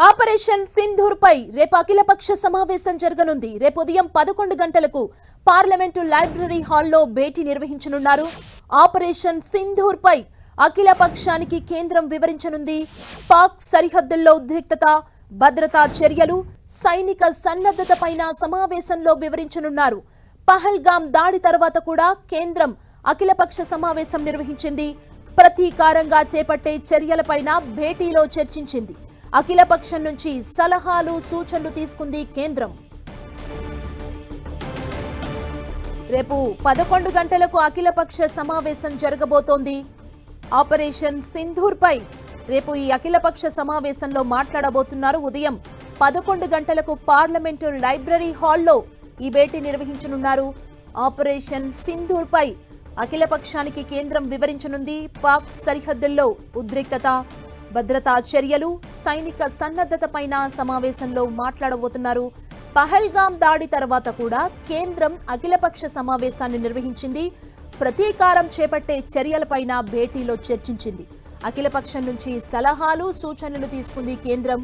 Operation Sindoor పై రేపు అఖిలపక్ష సమావేశం జరగనుంది. రేపు ఉదయం 11 గంటలకు పార్లమెంటు లైబ్రరీ హాల్లో భేటీ నిర్వహించనున్నారు. ఆపరేషన్ సింధూర్ పై అఖిలపక్షానికి కేంద్రం వివరించనుంది. పాక్ సరిహద్దుల్లో ఉద్రిక్తత, భద్రతా చర్యలు, సైనిక సన్నద్ధతపైన సమావేశంలో వివరించనున్నారు. పహల్గామ్ దాడి తర్వాత కూడా కేంద్రం అఖిలపక్ష సమావేశం నిర్వహించింది. ప్రతీకారంగా చేపట్టే చర్యలపైన భేటీలో చర్చించింది. అఖిలపక్షం నుంచి సలహాలు, సూచనలు తీసుకుంది కేంద్రం. రేపు 11 గంటలకు అఖిలపక్ష సమావేశం జరగబోతోంది. ఆపరేషన్ సింధూర్ పై రేపు ఈ అఖిలపక్ష సమావేశంలో మాట్లాడబోతున్నారు. ఉదయం 11 గంటలకు పార్లమెంటు లైబ్రరీ హాల్లో ఈ భేటీ నిర్వహించనున్నారు. ఆపరేషన్ సింధూర్ పై అఖిలపక్షానికి కేంద్రం వివరించనుంది. పాక్ సరిహద్దుల్లో ఉద్రిక్తత, భద్రతా చర్యలు, సైనిక సన్నద్ధతపైన సమావేశంలో మాట్లాడబోతున్నారు. పహల్గామ్ దాడి తర్వాత కూడా కేంద్రం అఖిలపక్ష సమావేశాన్ని నిర్వహించింది. ప్రతీకారం చేపట్టే చర్యలపైన భేటీలో చర్చించింది. అఖిలపక్షం నుంచి సలహాలు, సూచనలు తీసుకుంది కేంద్రం.